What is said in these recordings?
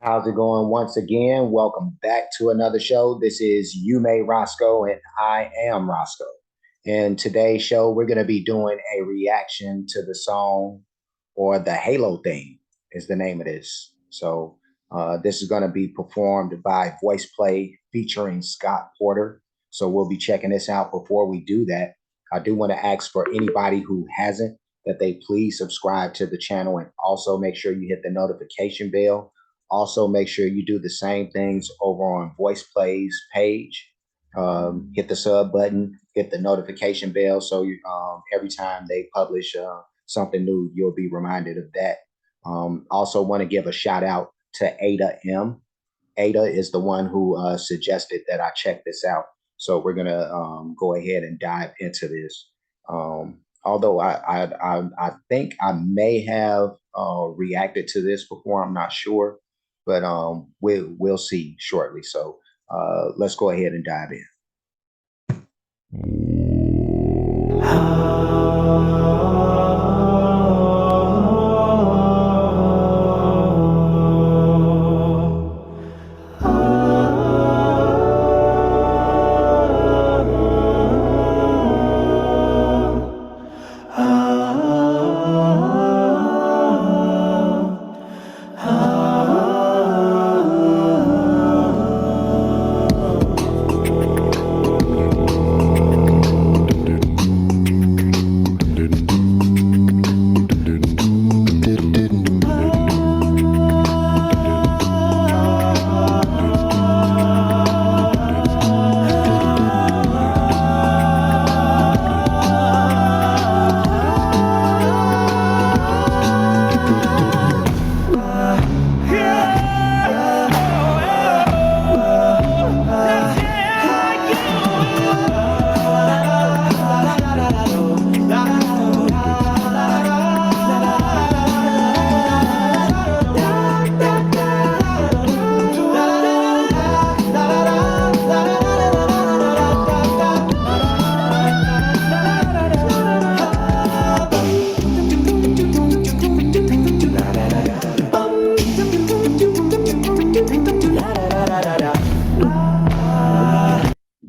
How's it going once again? Welcome back to another show. This is You May Roscoe, and I am Roscoe. In today's show, we're going to be doing a reaction to the song or the Halo theme is the name of this. This is going to be performed by Voiceplay featuring Scott Porter. So we'll be checking this out. Before we do that, I do want to ask for anybody who hasn't that they please subscribe to the channel and also make sure you hit the notification bell. Also, make sure you do the same things over on Voice Play's page. Hit the sub button, hit the notification bell, so every time they publish something new, you'll be reminded of that. Also, want to give a shout out to Ada M. Ada is the one who suggested that I check this out. So we're gonna go ahead and dive into this. Although I think I may have reacted to this before, I'm not sure, but we'll see shortly. So let's go ahead and dive in.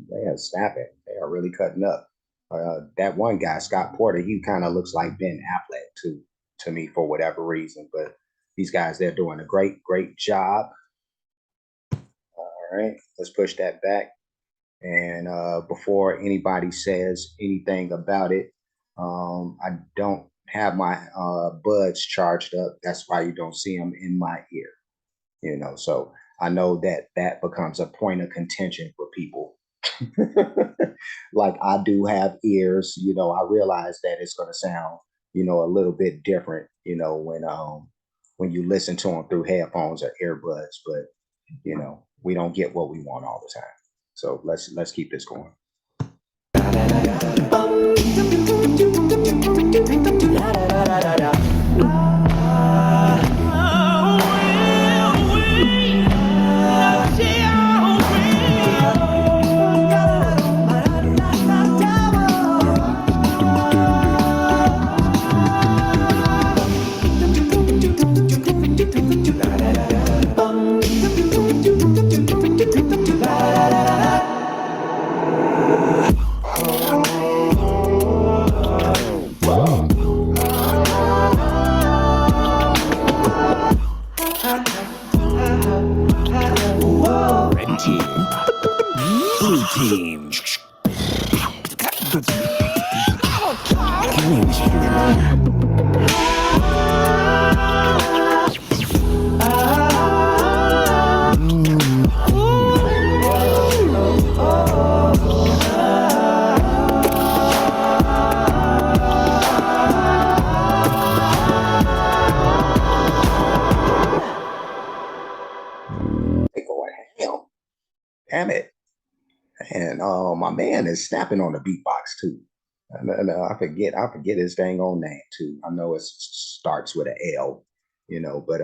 They are snapping. They are really cutting up. That one guy, Scott Porter, he kind of looks like Ben Affleck to me for whatever reason. But these guys, they're doing a great job. All right, let's push that back. And before anybody says anything about it, I don't have my buds charged up. That's why you don't see them in my ear. So I know that that becomes a point of contention for people. Like I do have ears, I realize that it's going to sound, a little bit different, when you listen to them through headphones or earbuds, but we don't get what we want all the time. So let's keep this going. Red team. Blue team. Killing spree. They go ham. Damn it. And my man is snapping on the beatbox too. And I forget his dang on name too. I know it starts with an L, but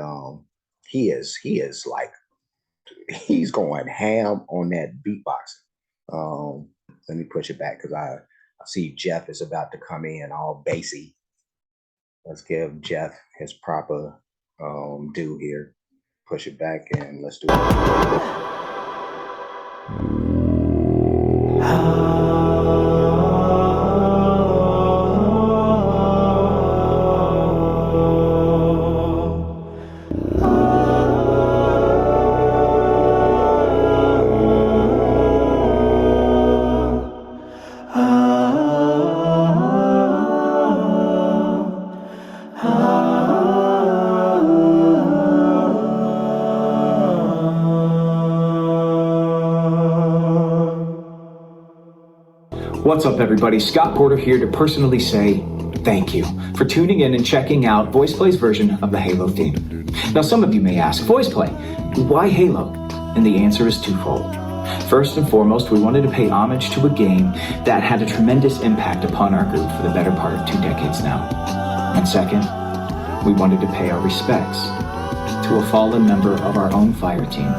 he is like he's going ham on that beatboxing. Let me push it back because I see Jeff is about to come in all bassy. Let's give Jeff his proper due here. push it back and let's do it. What's up, everybody? Scott Porter here to personally say thank you for tuning in and checking out Voiceplay's version of the Halo theme. Now, some of you may ask, Voiceplay, why Halo? And the answer is twofold. First and foremost, we wanted to pay homage to a game that had a tremendous impact upon our group for the better part of 2 decades now. And second, we wanted to pay our respects to a fallen member of our own fire team,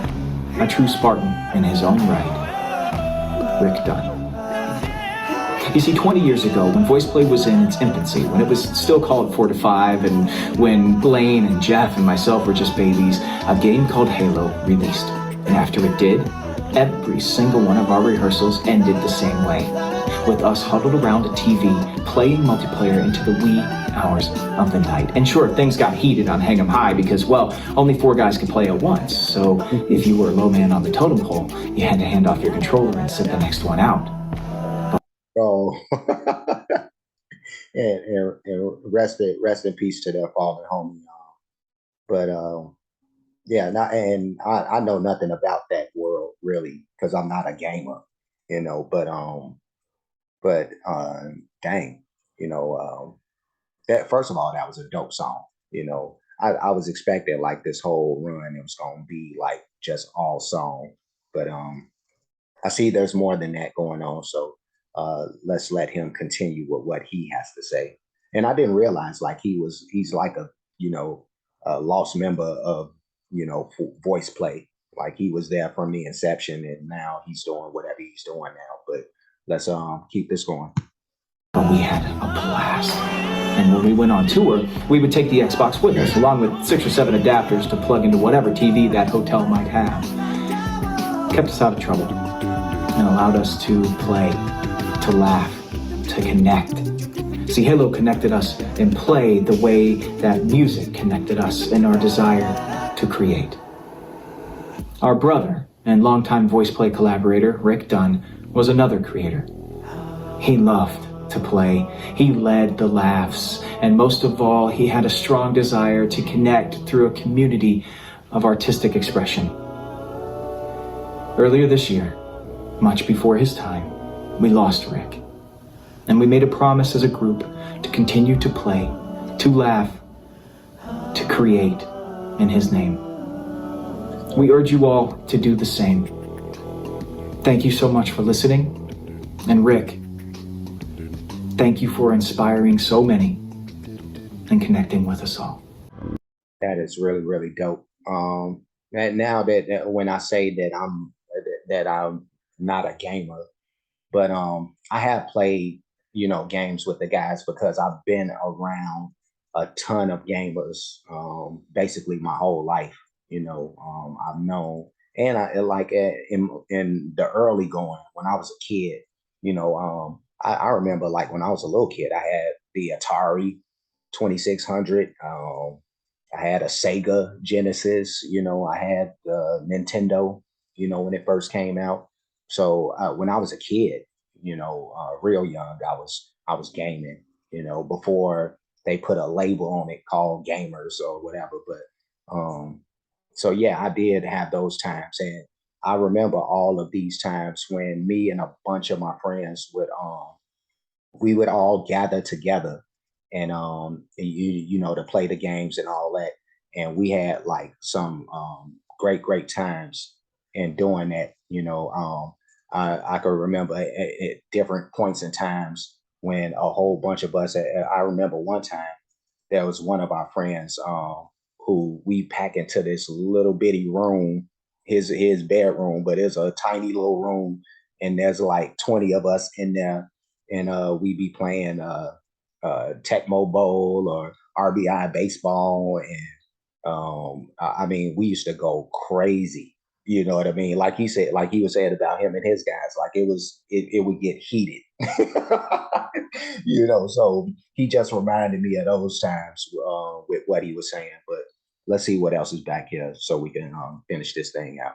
a true Spartan in his own right, Rick Dunn. You see, 20 years ago, when Voiceplay was in its infancy, when it was still called 4 to 5, and when Blaine and Jeff and myself were just babies, a game called Halo released. And after it did, every single one of our rehearsals ended the same way, with us huddled around a TV, playing multiplayer into the wee hours of the night. And sure, things got heated on Hang 'em High because, well, only 4 guys could play at once. So if you were a low man on the totem pole, you had to hand off your controller and sit the next one out. Oh, and rest in peace to their fallen homie. But yeah, I know nothing about that world really because I'm not a gamer, you know. But dang, you know, that first of all, that was a dope song. You know, I was expecting like this whole run it was gonna be like just all song, but I see there's more than that going on. So let's let him continue with what he has to say. And I didn't realize like he's like a you know a lost member of voice play. Like he was there from the inception, and now he's doing whatever he's doing now. But let's keep this going. But we had a blast. And when we went on tour, we would take the Xbox with us, along with 6 or 7 adapters to plug into whatever TV that hotel might have. Kept us out of trouble and allowed us to play, to laugh, to connect. See, Halo connected us in play the way that music connected us in our desire to create. Our brother and longtime Voiceplay collaborator, Rick Dunn, was another creator. He loved to play, he led the laughs, and most of all, he had a strong desire to connect through a community of artistic expression. Earlier this year, much before his time, we lost Rick. And we made a promise as a group to continue to play, to laugh, to create in his name. We urge you all to do the same. Thank you so much for listening. And Rick, thank you for inspiring so many and connecting with us all. That is really, really dope. And now that when I say that I'm not a gamer, but I have played, games with the guys because I've been around a ton of gamers, basically my whole life. I've known, and I like in the early going when I was a kid. I remember like when I was a little kid, I had the Atari 2600. I had a Sega Genesis. I had the Nintendo. When it first came out. So when I was a kid, real young, I was gaming. Before they put a label on it called gamers or whatever. But so yeah, I did have those times, and I remember all of these times when me and a bunch of my friends we would all gather together and to play the games and all that, and we had like some great times in doing that. I could remember at different points in times when a whole bunch of us. I remember one time there was one of our friends who we pack into this little bitty room, his bedroom, but it's a tiny little room, and there's like 20 of us in there, and we be playing Tecmo Bowl or RBI baseball and I mean, we used to go crazy. You know what I mean? Like he said, like he was saying about him and his guys, like it would get heated. So he just reminded me of those times with what he was saying. But let's see what else is back here so we can finish this thing out.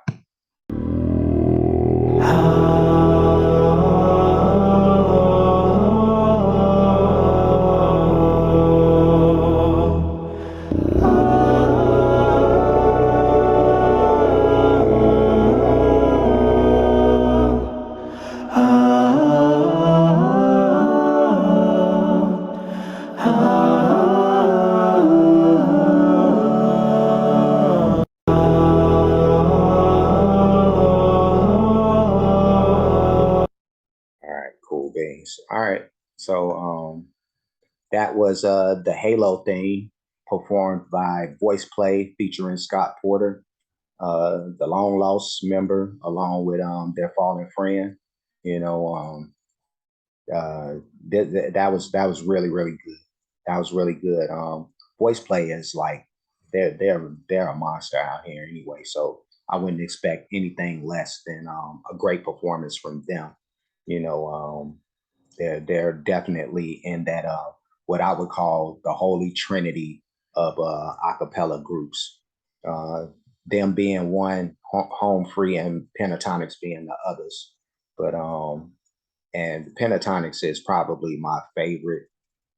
All right, cool beans. All right. So that was the Halo theme performed by Voiceplay featuring Scott Porter, the long lost member, along with their fallen friend. You know, uh, that was really really good. That was really good. Voiceplay is like they're a monster out here anyway. So I wouldn't expect anything less than a great performance from them. You know, they're definitely in that what I would call the holy trinity of acapella groups. Uh, them being one, home free, and pentatonics being the others. But and pentatonics is probably my favorite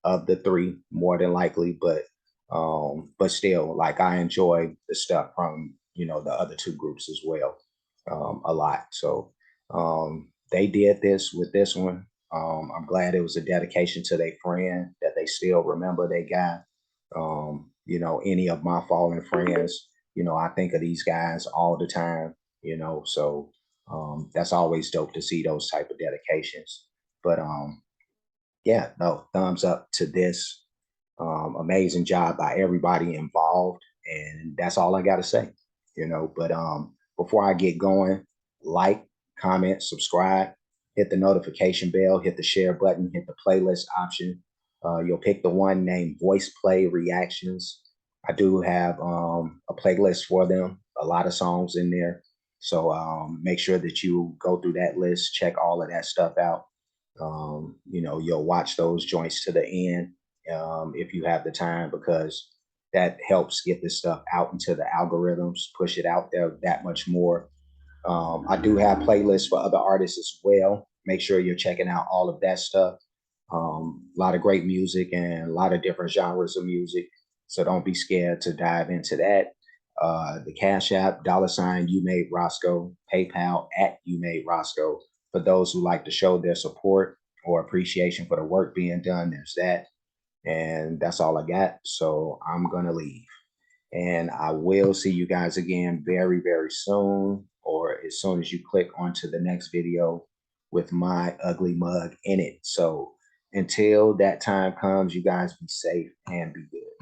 of the three, more than likely. But still, like I enjoy the stuff from the other two groups as well, a lot. So they did this with this one. I'm glad it was a dedication to their friend that they still remember they got. Any of my fallen friends, I think of these guys all the time. So that's always dope to see those type of dedications. But yeah, no, thumbs up to this. Amazing job by everybody involved, and that's all I got to say. But before I get going, like, comment, subscribe, hit the notification bell, hit the share button, hit the playlist option. You'll pick the one named Voice Play Reactions. I do have a playlist for them, a lot of songs in there. So make sure that you go through that list, check all of that stuff out. You'll watch those joints to the end if you have the time, because that helps get this stuff out into the algorithms, push it out there that much more. I do have playlists for other artists as well. Make sure you're checking out all of that stuff. A lot of great music and a lot of different genres of music. So don't be scared to dive into that. The Cash App, $ you made Roscoe, PayPal at you made Roscoe. For those who like to show their support or appreciation for the work being done, there's that. And that's all I got. So I'm going to leave. And I will see you guys again very, very soon, or as soon as you click onto the next video with my ugly mug in it. So until that time comes, you guys be safe and be good.